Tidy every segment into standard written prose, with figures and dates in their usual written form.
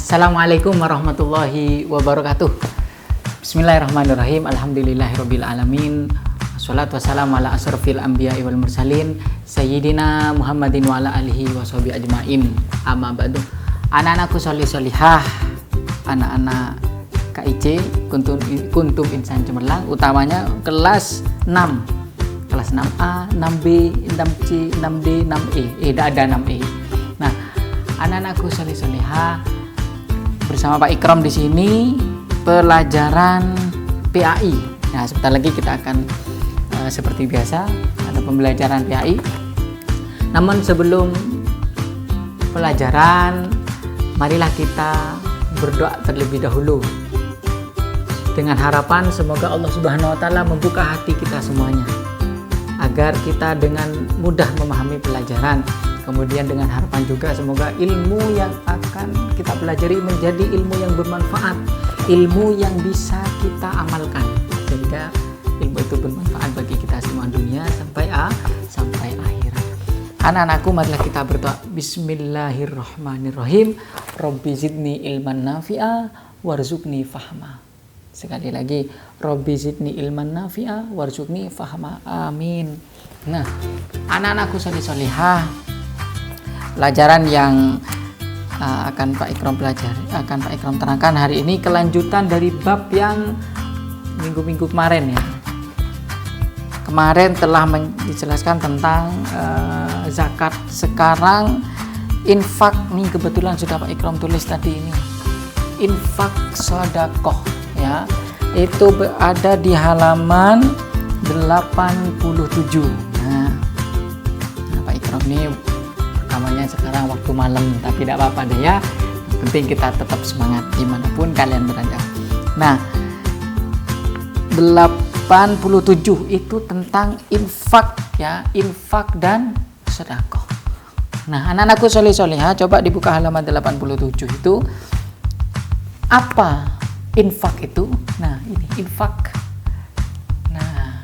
Assalamualaikum warahmatullahi wabarakatuh. Bismillahirrahmanirrahim. Alhamdulillahirabbil alamin. Wassalatu wassalamu ala asrofil anbiya'i wal mursalin sayyidina Muhammadin wa ala alihi washabihi ajmain. Amma ba'du. Anak-anakku sholih-sholihah, anak-anak KIC kuntum insan cemerlang, utamanya kelas 6. Kelas 6A, 6B, 6C, 6D, 6E. Tidak ada 6E. Nah, anak-anakku sholih-sholihah, bersama Pak Ikram di sini pelajaran PAI. Nah, sebentar lagi kita akan seperti biasa ada pembelajaran PAI. Namun sebelum pelajaran, marilah kita berdoa terlebih dahulu dengan harapan semoga Allah Subhanahu wa taala membuka hati kita semuanya agar kita dengan mudah memahami pelajaran. Kemudian dengan harapan juga semoga ilmu yang akan kita pelajari menjadi ilmu yang bermanfaat, ilmu yang bisa kita amalkan, sehingga ilmu itu bermanfaat bagi kita semua dunia sampai akhirat. Anak-anakku, marilah kita berdoa. Bismillahirrahmanirrahim. Rabbi zidni ilman nafi'a warzuqni fahma. Sekali lagi, Rabbi zidni ilman nafi'a warzuqni fahma. Amin. Nah, anak-anakku sholih-sholihah, pelajaran yang akan Pak Ikram terangkan hari ini kelanjutan dari bab yang minggu-minggu kemarin ya. Kemarin telah dijelaskan tentang zakat. Sekarang infak nih, kebetulan sudah Pak Ikram tulis tadi ini. Infak sedekah ya. Itu ada di halaman 87. Nah, Pak Ikram ini namanya sekarang waktu malam, tapi tidak apa-apa deh ya. Penting kita tetap semangat dimanapun kalian berada. Nah, 87 itu tentang infak ya, infak dan sedekah. Nah, anak-anakku sholih-sholihah, coba dibuka halaman 87 itu. Apa infak itu? Nah, ini infak. Nah,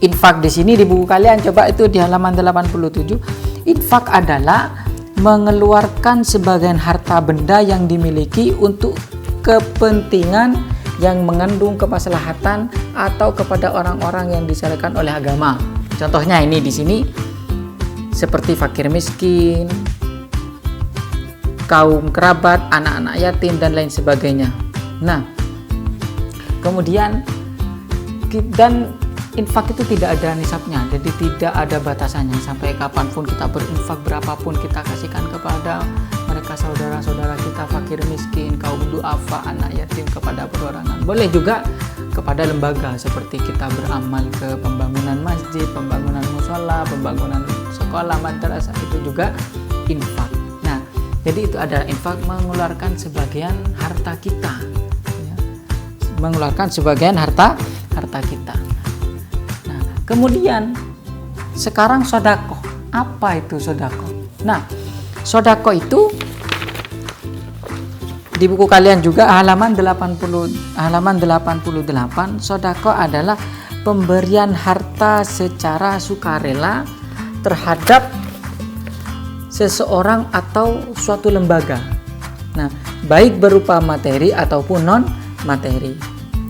infak di sini di buku kalian coba itu di halaman 87. Infak adalah mengeluarkan sebagian harta benda yang dimiliki untuk kepentingan yang mengandung kemaslahatan atau kepada orang-orang yang disyariatkan oleh agama. Contohnya ini di sini seperti fakir miskin, kaum kerabat, anak-anak yatim dan lain sebagainya. Nah, kemudian dan infak itu tidak ada nisabnya, jadi tidak ada batasannya. Sampai kapanpun kita berinfak, berapapun kita kasihkan kepada mereka, saudara-saudara kita fakir miskin, kaum duafa, anak yatim, kepada perorangan. Boleh juga kepada lembaga, seperti kita beramal ke pembangunan masjid, pembangunan mushola, pembangunan sekolah, madrasah, itu juga infak. Nah, jadi itu adalah infak, mengeluarkan sebagian harta kita ya. Mengeluarkan sebagian harta kita. Kemudian sekarang sedekah. Apa itu sedekah? Nah, sedekah itu di buku kalian juga halaman 88. Sedekah adalah pemberian harta secara sukarela terhadap seseorang atau suatu lembaga. Nah, baik berupa materi ataupun non materi.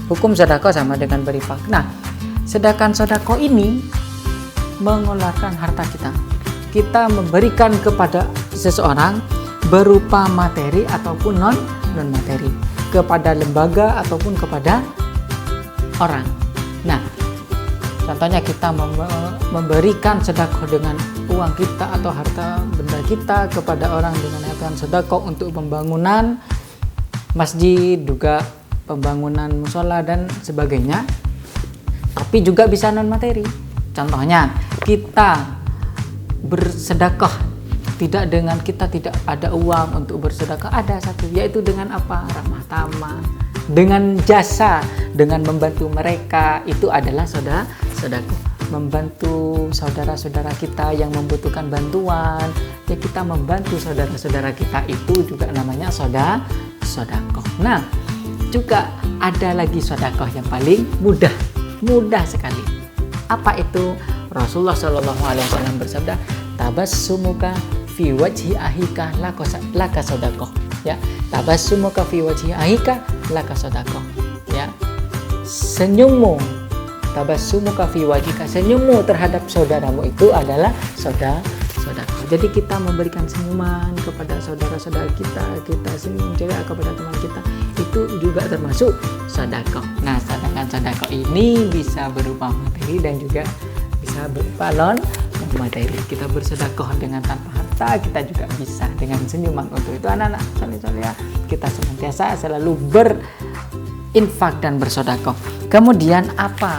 Hukum sedekah sama dengan berinfak. Nah, sedangkan sedekah ini mengeluarkan harta kita. Kita memberikan kepada seseorang berupa materi ataupun non materi, kepada lembaga ataupun kepada orang. Nah, contohnya kita memberikan sedekah dengan uang kita atau harta benda kita kepada orang dengan niatan sedekah untuk pembangunan masjid, juga pembangunan mushola dan sebagainya. Tapi juga bisa non materi. Contohnya kita bersedekah kita tidak ada uang untuk bersedekah, ada satu, yaitu dengan apa? Ramah tamah, dengan jasa, dengan membantu mereka. Itu adalah sedekah. Membantu saudara-saudara kita yang membutuhkan bantuan, ya kita membantu saudara-saudara kita, itu juga namanya sedekah. Nah, juga ada lagi sedekah yang paling mudah sekali. Apa itu? Rasulullah SAW bersabda, tabassumuka fi wajhi ahika laka sedekah. Ya, tabassumuka fi wajhi akhika laka sedekah. Ya. Senyummu, tabassumuka fi wajhika, senyummu terhadap saudaramu itu adalah sedekah. Jadi kita memberikan senyuman kepada saudara-saudara kita senyum ceria kepada teman kita, itu juga termasuk sedekah. Nah, sedekah ini bisa berupa materi dan juga bisa berupa non materi. Kita bersedekah dengan tanpa harta, kita juga bisa dengan senyuman. Untuk itu anak-anak soleh-solehah, kita senantiasa selalu berinfak dan bersedekah. Kemudian apa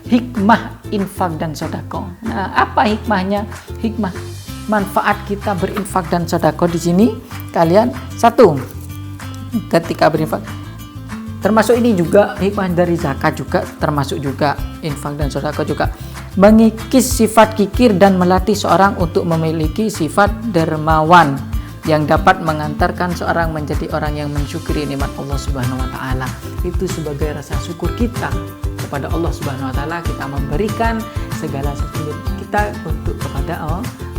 hikmah infak dan sedekah? Nah, apa hikmahnya? Hikmah manfaat kita berinfak dan sedekah di sini, kalian satu, ketika berinfak, termasuk ini juga hikmah dari zakat juga, termasuk juga infak dan sedekah juga, mengikis sifat kikir dan melatih seorang untuk memiliki sifat dermawan yang dapat mengantarkan seorang menjadi orang yang mensyukuri nikmat Allah Subhanahu wa taala. Itu sebagai rasa syukur kita kepada Allah Subhanahu wa taala, kita memberikan segala sesuatu kita untuk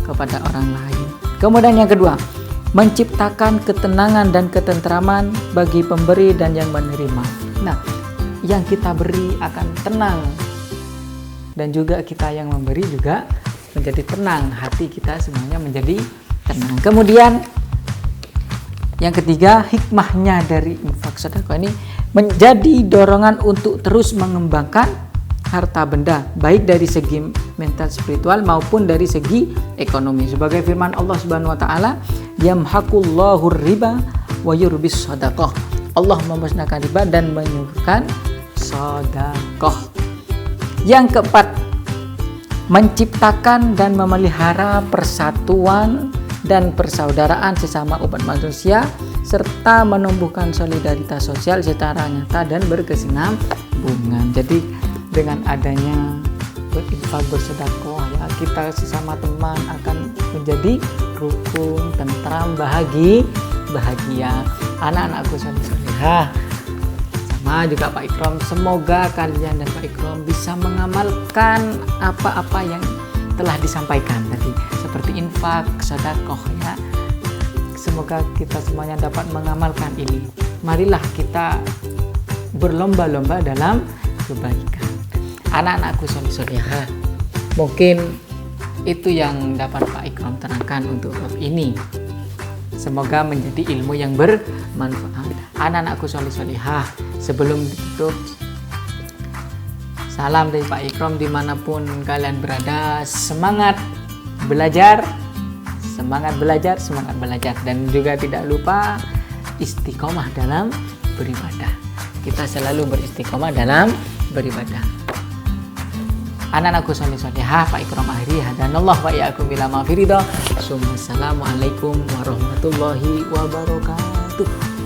kepada orang lain. Kemudian yang kedua, menciptakan ketenangan dan ketentraman bagi pemberi dan yang menerima. Nah, yang kita beri akan tenang dan juga kita yang memberi juga menjadi tenang, hati kita semuanya menjadi tenang. Kemudian yang ketiga, hikmahnya dari infak sedekah ini menjadi dorongan untuk terus mengembangkan harta benda, baik dari segi mental spiritual maupun dari segi ekonomi. Sebagai firman Allah Subhanahu wa taala, yamhaqullahu riba wa yurbis shadaqah. Allah memusnahkan riba dan menyuburkan sedekah. Yang keempat, menciptakan dan memelihara persatuan dan persaudaraan sesama umat manusia serta menumbuhkan solidaritas sosial secara nyata dan berkesinambungan. Jadi dengan adanya berinfak bersedekah, ya, kita sesama teman akan menjadi rukun, tentram, bahagia. Anak-anakku soleh-solehah, sama juga Pak Ikram, semoga kalian dan Pak Ikram bisa mengamalkan apa-apa yang telah disampaikan tadi, seperti infak, sedekah, ya. Semoga kita semuanya dapat mengamalkan ini. Marilah kita berlomba-lomba dalam kebaikan. Anak-anakku soleh-solehah, mungkin itu yang dapat Pak Ikram terangkan untuk bab ini. Semoga menjadi ilmu yang bermanfaat. Anak-anakku soleh-solehah, sebelum ditutup, salam dari Pak Ikram dimanapun kalian berada. Semangat belajar, dan juga tidak lupa istiqomah dalam beribadah. Kita selalu beristiqomah dalam beribadah. Anak-anakku soleh-solehah, Pak Ikram akhiri hadanallah wa iyyakum ila maghfirah. Assalamualaikum warahmatullahi wabarakatuh.